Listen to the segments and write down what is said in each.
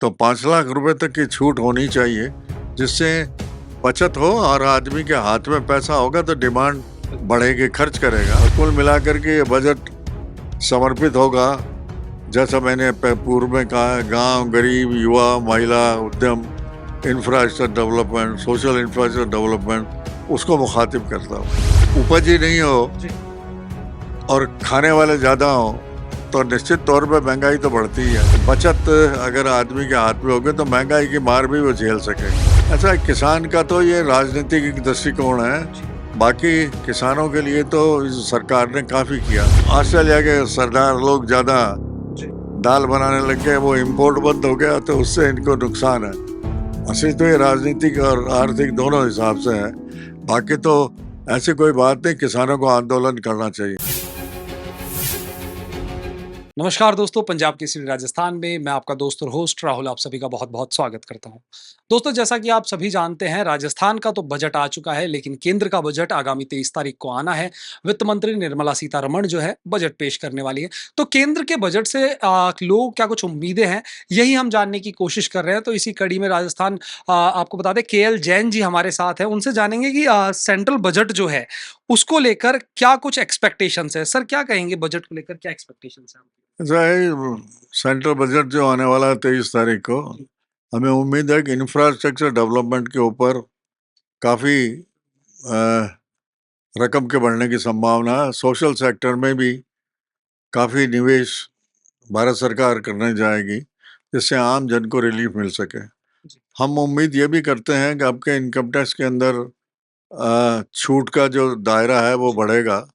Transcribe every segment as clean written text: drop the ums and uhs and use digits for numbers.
तो 5 लाख रुपए तक की छूट होनी चाहिए, जिससे बचत हो और आदमी के हाथ में पैसा होगा तो डिमांड बढ़ेगी, खर्च करेगा। कुल मिलाकर के ये बजट समर्पित होगा, जैसा मैंने पूर्व में कहा, गांव, गरीब, युवा, महिला, उद्यम, infrastructure development, social infrastructure development, उसको मुखातिब करता हूँ। उपज ही नहीं हो और खाने वाले ज़्यादा हो तो निश्चित तौर पे महंगाई तो बढ़ती ही है। बचत अगर आदमी के हाथ में होगी तो महंगाई की मार भी वो झेल सकेगा। अच्छा, किसान का तो ये राजनीतिक दृष्टिकोण है, बाकी किसानों के लिए तो इस सरकार ने काफ़ी किया। ऑस्ट्रेलिया के सरदार लोग ज़्यादा दाल बनाने लग गए, वो इम्पोर्ट बंद हो गया तो उससे इनको नुकसान है। असली तो ये राजनीतिक और आर्थिक दोनों हिसाब से है, बाकी तो ऐसी कोई बात नहीं, किसानों को आंदोलन करना चाहिए। नमस्कार दोस्तों, पंजाब केसरी राजस्थान में मैं आपका दोस्त और होस्ट राहुल आप सभी का बहुत-बहुत स्वागत करता हूं। दोस्तों, जैसा कि आप सभी जानते हैं, राजस्थान का तो बजट आ चुका है, लेकिन केंद्र का बजट आगामी 23 तारीख को आना है। वित्त मंत्री निर्मला सीतारमण जो है बजट पेश करने वाली है। तो केंद्र के बजट से लोग क्या कुछ उम्मीदें हैं, यही हम जानने की कोशिश कर रहे हैं। तो इसी कड़ी में राजस्थान आपको बता दें, केएल जैन जी हमारे साथ हैं, उनसे जानेंगे कि सेंट्रल बजट जो है उसको लेकर क्या कुछ एक्सपेक्टेशंस है। सर, क्या कहेंगे बजट को लेकर, क्या एक्सपेक्टेशंस है आपकी? अच्छा है, सेंट्रल बजट जो आने वाला है 23 तारीख को, हमें उम्मीद है कि इंफ्रास्ट्रक्चर डेवलपमेंट के ऊपर काफ़ी रकम के बढ़ने की संभावना है। सोशल सेक्टर में भी काफ़ी निवेश भारत सरकार करने जाएगी, जिससे आम जन को रिलीफ मिल सके। हम उम्मीद ये भी करते हैं कि आपके इनकम टैक्स के अंदर छूट का जो दायरा है वो बढ़ेगा,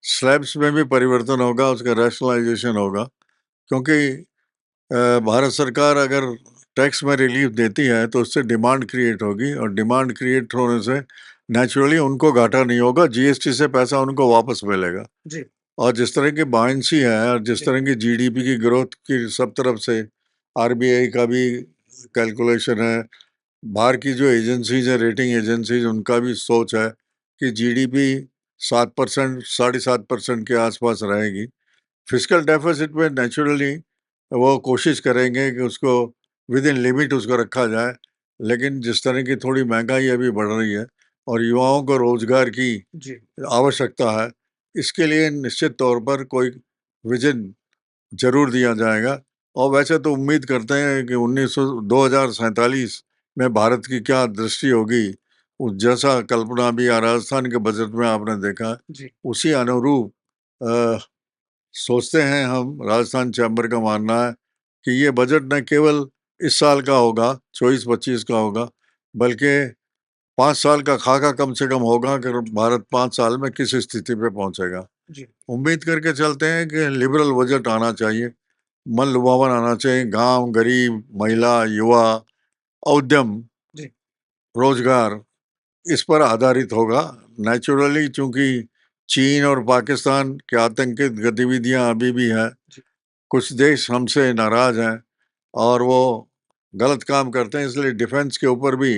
स्लैब्स में भी परिवर्तन होगा, उसका रैशनलाइजेशन होगा, क्योंकि भारत सरकार अगर टैक्स में रिलीफ देती है तो उससे डिमांड क्रिएट होगी, और डिमांड क्रिएट होने से नेचुरली उनको घाटा नहीं होगा, जीएसटी से पैसा उनको वापस मिलेगा। जी। और जिस तरह की बायंसी है और जिस जी। तरह की जीडीपी की ग्रोथ की सब तरफ से आरबीआई का भी कैलकुलेशन है, बाहर की जो एजेंसीज है, रेटिंग एजेंसीज, उनका भी सोच है कि जीडीपी 7%, 7.5% के आसपास रहेगी। फिजिकल डेफिसिट में नेचुरली वो कोशिश करेंगे कि उसको विद इन लिमिट उसको रखा जाए, लेकिन जिस तरह की थोड़ी महंगाई अभी बढ़ रही है और युवाओं को रोजगार की जी। आवश्यकता है, इसके लिए निश्चित तौर पर कोई विजन जरूर दिया जाएगा। और वैसे तो उम्मीद करते हैं कि 2047 में भारत की क्या दृष्टि होगी, उस जैसा कल्पना भी राजस्थान के बजट में आपने देखा है, जी। उसी अनुरूप सोचते हैं हम। राजस्थान चैम्बर का मानना है कि ये बजट न केवल इस साल का होगा, 24-25 का होगा, बल्कि 5 साल का खाका कम से कम होगा कि भारत 5 साल में किस स्थिति पे पहुंचेगा। जी। उम्मीद करके चलते हैं कि लिबरल बजट आना चाहिए, मन लुभावन आना चाहिए। गांव, गरीब, महिला, युवा, उद्यम, जी। रोजगार, इस पर आधारित होगा। नेचुरली चूंकि चीन और पाकिस्तान की आतंकित गतिविधियां अभी भी हैं, जी। कुछ देश हमसे नाराज हैं और वो गलत काम करते हैं, इसलिए डिफेंस के ऊपर भी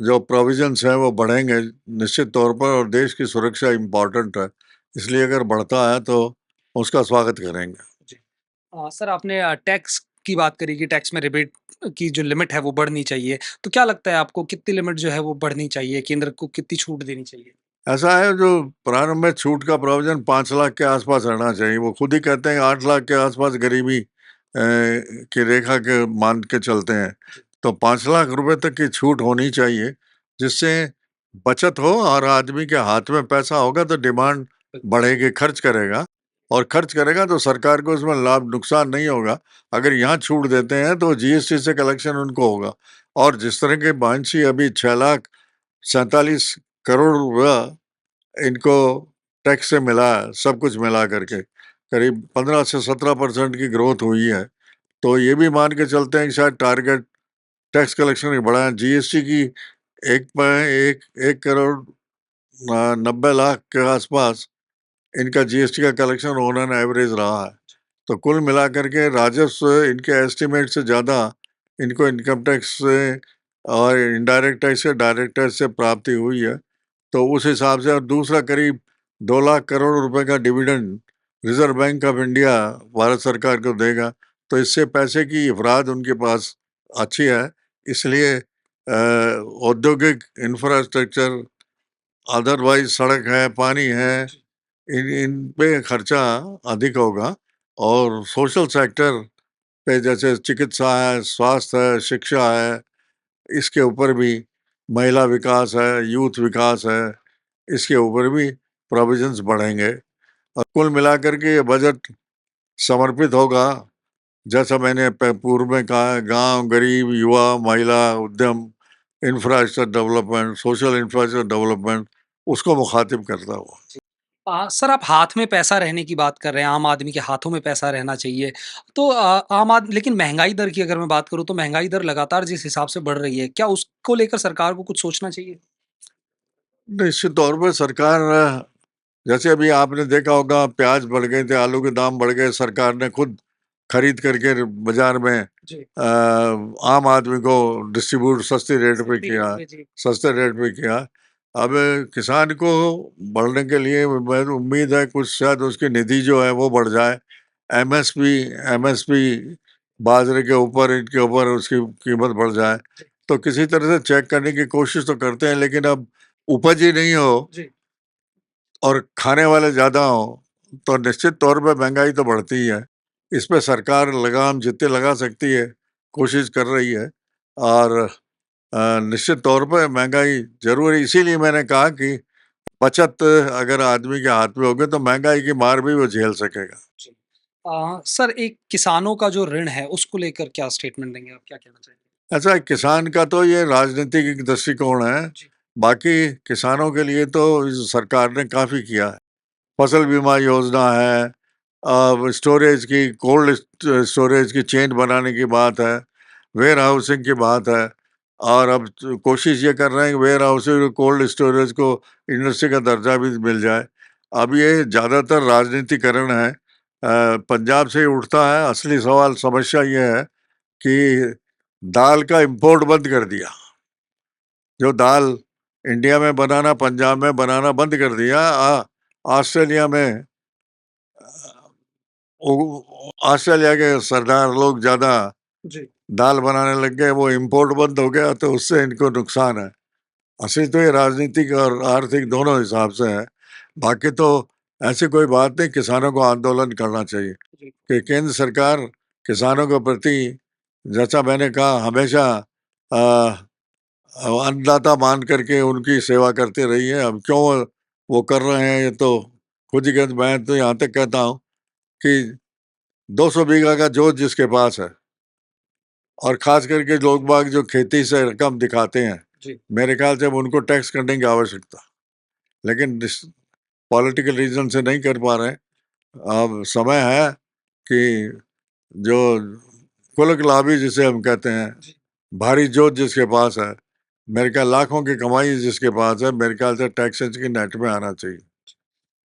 जो प्रोविजंस हैं वो बढ़ेंगे निश्चित तौर पर, और देश की सुरक्षा इम्पोर्टेंट है, इसलिए अगर बढ़ता है तो उसका स्वागत करेंगे। जी। सर, आपने टैक्स की बात करी कि टैक्स में रिबेट की जो लिमिट है वो बढ़नी चाहिए। तो क्या लगता है आपको, कितनी लिमिट जो है वो बढ़नी चाहिए? केंद्र को कितनी छूट देनी चाहिए? ऐसा है, जो प्रारंभ में छूट का प्रोविजन 5 लाख के आसपास रहना चाहिए। वो खुद ही कहते हैं 8 लाख के आसपास गरीबी की रेखा के मान के चलते हैं, तो 5 लाख रुपए तक की छूट होनी चाहिए, जिससे बचत हो और आदमी के हाथ में पैसा होगा तो डिमांड बढ़ेगी, खर्च करेगा, और खर्च करेगा तो सरकार को उसमें लाभ नुकसान नहीं होगा। अगर यहाँ छूट देते हैं तो जीएसटी से कलेक्शन उनको होगा, और जिस तरह के बांसी अभी 6,47 करोड़ रुपया इनको टैक्स से मिला है, सब कुछ मिला करके करीब 15 से 17% की ग्रोथ हुई है। तो ये भी मान के चलते हैं कि शायद टारगेट टैक्स कलेक्शन की बढ़ाएं। जीएसटी की एक करोड़ 90 लाख के आसपास इनका जीएसटी का कलेक्शन ऑन एवरेज रहा है। तो कुल मिलाकर के राजस्व इनके एस्टिमेट से ज़्यादा इनको इनकम टैक्स से और इनडायरेक्ट टैक्स से, डायरेक्ट टैक्स से प्राप्ति हुई है। तो उस हिसाब से, और दूसरा करीब 2 लाख करोड़ रुपए का dividend reserve bank of India Bharat सरकार को देगा, तो इससे पैसे की अफराद उनके पास अच्छी है, इसलिए औद्योगिक इंफ्रास्ट्रक्चर, अदरवाइज सड़क है, पानी है, इन पे खर्चा अधिक होगा। और सोशल सेक्टर पे जैसे चिकित्सा है, स्वास्थ्य है, शिक्षा है, इसके ऊपर भी, महिला विकास है, यूथ विकास है, इसके ऊपर भी प्रोविजंस बढ़ेंगे। और कुल मिलाकर के ये बजट समर्पित होगा, जैसा मैंने पूर्व में कहा है, गांव, गरीब, युवा, महिला, उद्यम, infrastructure development, social infrastructure development, उसको मुखातिब करता हुआ। सर आप हाथ में पैसा रहने की बात कर रहे हैं, आम आदमी के हाथों में पैसा रहना चाहिए। तो आम आदमी लेकिन महँगाई दर की अगर मैं बात करूँ तो महँगाई दर लगातार जिस हिसाब से बढ़ रही है, क्या उसको लेकर सरकार को कुछ सोचना चाहिए? निश्चित तौर पर सरकार, जैसे अभी आपने देखा होगा, प्याज बढ़ गए थे, आलू के दाम बढ़ गए, सरकार ने खुद खरीद करके बाजार में जी। आम आदमी को डिस्ट्रीब्यूट सस्ते रेट पे किया, जी। सस्ते रेट पे किया। अब किसान को बढ़ने के लिए मैं उम्मीद है कुछ शायद उसकी निधि जो है वो बढ़ जाए। एमएसपी बाजरे के ऊपर, इनके ऊपर उसकी कीमत बढ़ जाए, तो किसी तरह से चेक करने की कोशिश तो करते हैं, लेकिन अब उपज ही नहीं हो जी। और खाने वाले ज़्यादा हों, तो निश्चित तौर पे महँगाई तो बढ़ती ही है। इस पे सरकार लगाम जितनी लगा सकती है, कोशिश कर रही है। और निश्चित तौर पे महँगाई ज़रूर है, इसीलिए मैंने कहा कि बचत अगर आदमी के हाथ में होगी, तो महँगाई की मार भी वो झेल सकेगा। जी। सर एक किसानों का जो ऋण है, उसको लेकर क्या स्टेटमेंट देंगे आप? क्या कहना चाहेंगे? ऐसा है, किसान का तो ये राजनीतिक दृष्टिकोण है, जी। बाकी किसानों के लिए तो इस सरकार ने काफ़ी किया है। फसल बीमा योजना है, स्टोरेज की, कोल्ड स्टोरेज की चेन बनाने की बात है, वेयर हाउसिंग की बात है। और अब तो कोशिश ये कर रहे हैं कि वेयर हाउसिंग और कोल्ड स्टोरेज को इंडस्ट्री का दर्जा भी मिल जाए। अब ये ज़्यादातर राजनीतिकरण है। पंजाब से ही उठता है असली सवाल। समस्या ये है कि दाल का इंपोर्ट बंद कर दिया। जो दाल इंडिया में बनाना, पंजाब में बनाना बंद कर दिया। ऑस्ट्रेलिया में ऑस्ट्रेलिया के सरदार लोग ज़्यादा जी। दाल बनाने लग गए, वो इंपोर्ट बंद हो गया, तो उससे इनको नुकसान है। असली तो ये राजनीतिक और आर्थिक दोनों हिसाब से है। बाकी तो ऐसी कोई बात नहीं, किसानों को आंदोलन करना चाहिए जी। कि केंद्र सरकार किसानों के प्रति, जैसा मैंने कहा, हमेशा अन्नदाता मान करके उनकी सेवा करते रही है। अब क्यों वो कर रहे हैं, ये तो खुद ही कहते। मैं तो यहाँ तक कहता हूँ कि 200 बीघा का जोत जिसके पास है, और खास करके लोग बाग जो खेती से रकम दिखाते हैं, जी। मेरे ख्याल से अब उनको टैक्स करने की आवश्यकता, लेकिन पॉलिटिकल रीजन से नहीं कर पा रहे हैं। अब समय है कि जो कुलक लाभी जिसे हम कहते हैं, जी। भारी जोत जिसके पास है, मेरे ख्याल लाखों की कमाई जिसके पास है, मेरे ख्याल से टैक्सेस की नेट में आना चाहिए।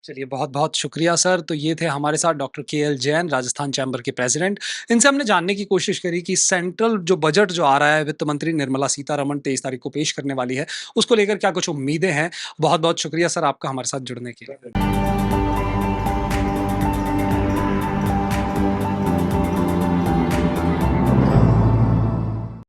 चलिए बहुत-बहुत शुक्रिया सर। तो ये थे हमारे साथ doctor KL Jain, Rajasthan chamber के प्रेज़िडेंट। इनसे हमने जानने की कोशिश करी कि सेंट्रल जो बजट जो आ रहा है, वित्त मंत्री निर्मला सीतारमण 23 तारीख को पेश करने वाली है, उसको लेकर क्या कुछ उम्मीदें हैं? बहुत-बहुत शुक्रिया सर आपका हमारे साथ जुड़ने के लिए।